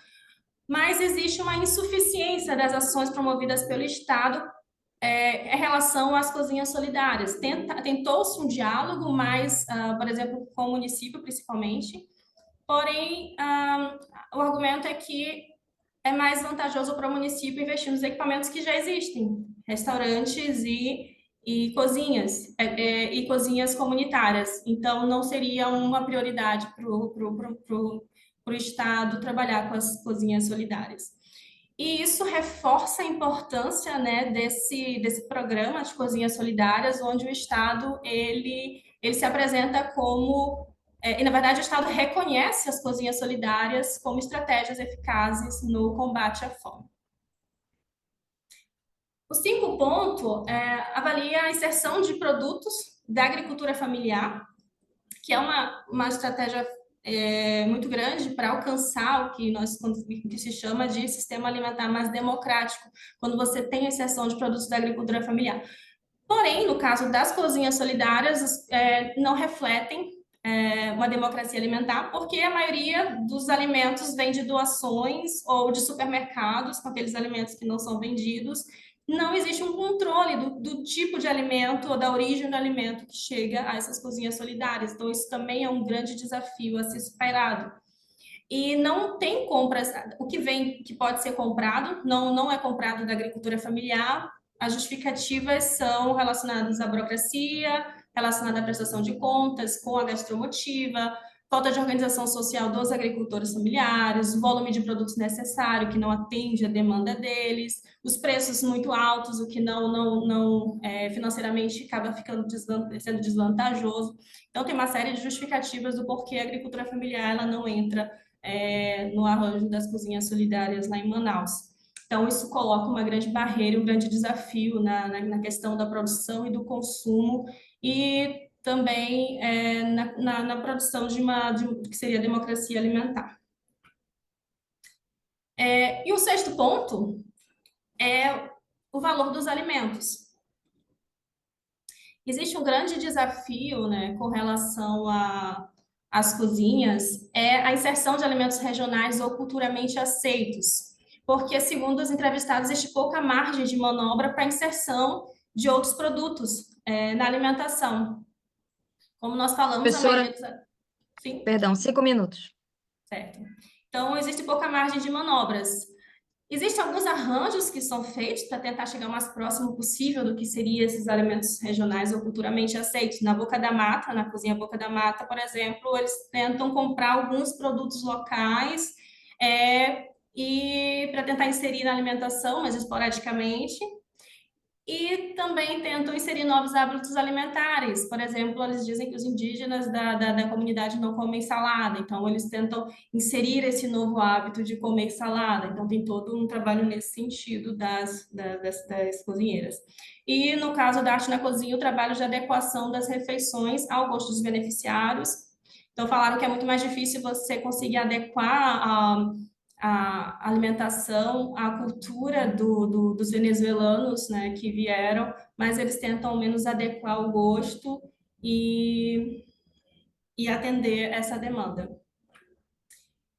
Mas existe uma insuficiência das ações promovidas pelo Estado em relação às cozinhas solidárias. Tentou-se um diálogo, mas, por exemplo, com o município, principalmente, porém, o argumento é que é mais vantajoso para o município investir nos equipamentos que já existem, restaurantes e cozinhas, e cozinhas comunitárias. Então, não seria uma prioridade para o Estado trabalhar com as cozinhas solidárias. E isso reforça a importância, né, desse programa de cozinhas solidárias, onde o Estado ele se apresenta como e, na verdade, o Estado reconhece as cozinhas solidárias como estratégias eficazes no combate à fome. O 5 ponto avalia a inserção de produtos da agricultura familiar, que é uma estratégia muito grande para alcançar o que se chama de sistema alimentar mais democrático, quando você tem a inserção de produtos da agricultura familiar. Porém, no caso das cozinhas solidárias, não refletem uma democracia alimentar, porque a maioria dos alimentos vem de doações ou de supermercados, com aqueles alimentos que não são vendidos. Não existe um controle do tipo de alimento ou da origem do alimento que chega a essas cozinhas solidárias. Então, isso também é um grande desafio a ser superado. E não tem compras, o que vem, que pode ser comprado, não é comprado da agricultura familiar. As justificativas são relacionadas à burocracia, relacionada à prestação de contas, com a gastromotiva, falta de organização social dos agricultores familiares, o volume de produtos necessário que não atende a demanda deles, os preços muito altos, o que não financeiramente acaba sendo desvantajoso. Então, tem uma série de justificativas do porquê a agricultura familiar ela não entra no arranjo das cozinhas solidárias lá em Manaus. Então, isso coloca uma grande barreira, um grande desafio na questão da produção e do consumo, e também na produção de que seria a democracia alimentar. E o 6º ponto é o valor dos alimentos. Existe um grande desafio, né, com relação às cozinhas, a inserção de alimentos regionais ou culturalmente aceitos, porque, segundo os entrevistados, existe pouca margem de manobra para a inserção de outros produtos na alimentação. Como nós falamos, a Professora, maioria dos... Sim? perdão, 5 minutos. Certo. Então, existe pouca margem de manobras. Existem alguns arranjos que são feitos para tentar chegar o mais próximo possível do que seriam esses alimentos regionais ou culturalmente aceitos. Na Boca da Mata, na cozinha Boca da Mata, por exemplo, eles tentam comprar alguns produtos locais e para tentar inserir na alimentação, mas esporadicamente. E também tentam inserir novos hábitos alimentares. Por exemplo, eles dizem que os indígenas da comunidade não comem salada, então eles tentam inserir esse novo hábito de comer salada. Então, tem todo um trabalho nesse sentido das cozinheiras. E, no caso da Arte na Cozinha, o trabalho de adequação das refeições ao gosto dos beneficiários. Então, falaram que é muito mais difícil você conseguir adequar a alimentação, a cultura dos venezuelanos, né, que vieram, mas eles tentam ao menos adequar o gosto e e atender essa demanda.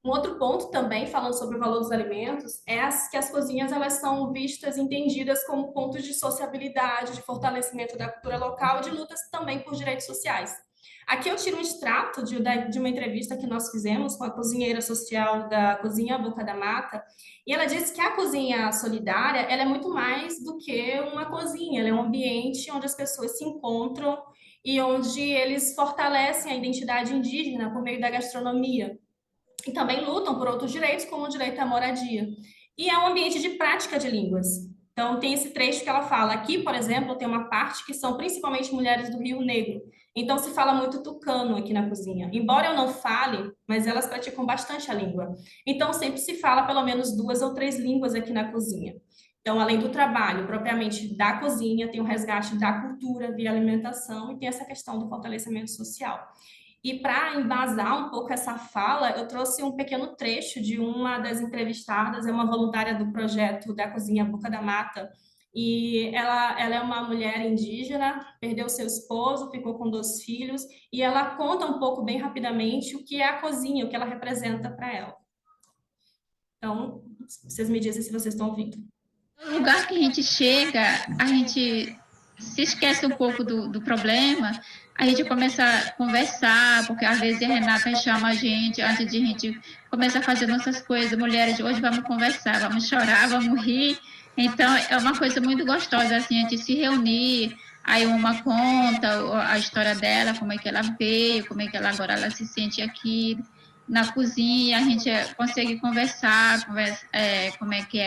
Um outro ponto também, falando sobre o valor dos alimentos, é que as cozinhas elas são vistas e entendidas como pontos de sociabilidade, de fortalecimento da cultura local e de lutas também por direitos sociais. Aqui eu tiro um extrato de uma entrevista que nós fizemos com a cozinheira social da Cozinha Boca da Mata, e ela disse que a cozinha solidária ela é muito mais do que uma cozinha, ela é um ambiente onde as pessoas se encontram e onde eles fortalecem a identidade indígena por meio da gastronomia e também lutam por outros direitos, como o direito à moradia. E é um ambiente de prática de línguas. Então, tem esse trecho que ela fala. Aqui, por exemplo, tem uma parte que são principalmente mulheres do Rio Negro. Então, se fala muito tucano aqui na cozinha. Embora eu não fale, mas elas praticam bastante a língua. Então, sempre se fala pelo menos 2 ou 3 línguas aqui na cozinha. Então, além do trabalho propriamente da cozinha, tem o resgate da cultura via alimentação e tem essa questão do fortalecimento social. E para embasar um pouco essa fala, eu trouxe um pequeno trecho de uma das entrevistadas, é uma voluntária do projeto da Cozinha Boca da Mata, e ela é uma mulher indígena, perdeu seu esposo, ficou com 2 filhos, e ela conta um pouco, bem rapidamente, o que é a cozinha, o que ela representa para ela. Então, vocês me dizem se vocês estão ouvindo. No lugar que a gente chega, a gente se esquece um pouco do problema, a gente começa a conversar, porque às vezes a Renata chama a gente antes de a gente começar a fazer nossas coisas, mulheres, hoje vamos conversar, vamos chorar, vamos rir. Então, é uma coisa muito gostosa, assim, a gente se reunir, aí uma conta a história dela, como é que ela veio, como é que ela agora ela se sente aqui na cozinha, a gente consegue conversar, como é que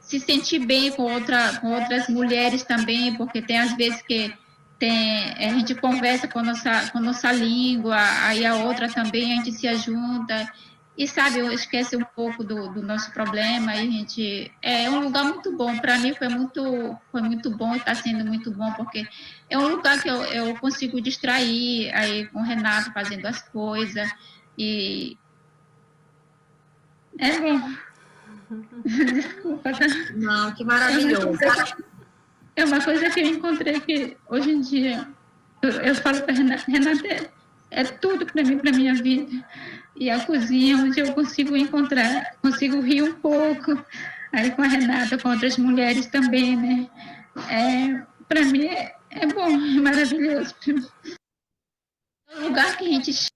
se sentir bem com outras mulheres também, porque tem às vezes que a gente conversa com nossa língua, aí a outra também a gente se ajunta e sabe, eu esquece um pouco do nosso problema e a gente é um lugar muito bom. Para mim foi muito bom e está sendo muito bom porque é um lugar que eu consigo distrair aí com o Renato fazendo as coisas e é bom. Desculpa, tá? Não, que maravilhoso. É uma coisa que eu encontrei que hoje em dia eu falo para Renata, é tudo para mim, para minha vida. E a cozinha onde eu consigo encontrar, consigo rir um pouco, aí com a Renata, com outras mulheres também, né? Para mim é bom, é maravilhoso. É um lugar que a gente.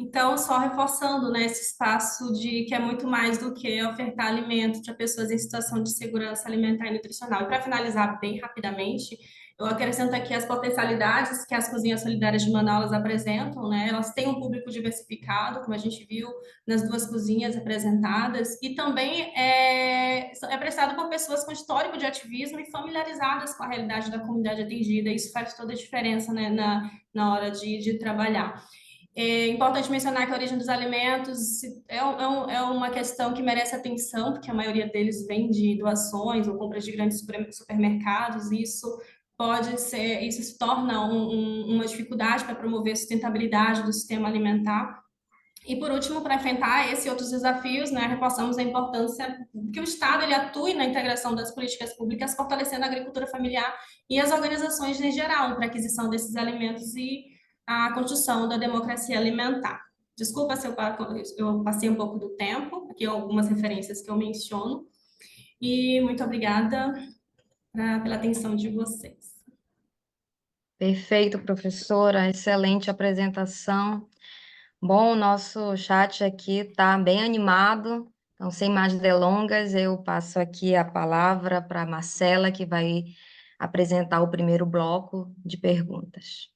Então, só reforçando, né, esse espaço de que é muito mais do que ofertar alimento para pessoas em situação de segurança alimentar e nutricional. E para finalizar bem rapidamente, eu acrescento aqui as potencialidades que as cozinhas solidárias de Manaus apresentam, né? Elas têm um público diversificado, como a gente viu nas 2 cozinhas apresentadas, e também é prestado por pessoas com histórico de ativismo e familiarizadas com a realidade da comunidade atendida. Isso faz toda a diferença, né, na hora de trabalhar. É importante mencionar que a origem dos alimentos é uma questão que merece atenção, porque a maioria deles vem de doações ou compras de grandes supermercados, e isso se torna uma dificuldade para promover a sustentabilidade do sistema alimentar. E, por último, para enfrentar esse e outros desafios, né, reforçamos a importância que o Estado ele atue na integração das políticas públicas, fortalecendo a agricultura familiar e as organizações em geral para a aquisição desses alimentos e a construção da democracia alimentar. Desculpa se eu passei um pouco do tempo, aqui algumas referências que eu menciono, e muito obrigada pela atenção de vocês. Perfeito, professora, excelente apresentação. Bom, o nosso chat aqui está bem animado, então, sem mais delongas, eu passo aqui a palavra para a Marcela, que vai apresentar o primeiro bloco de perguntas.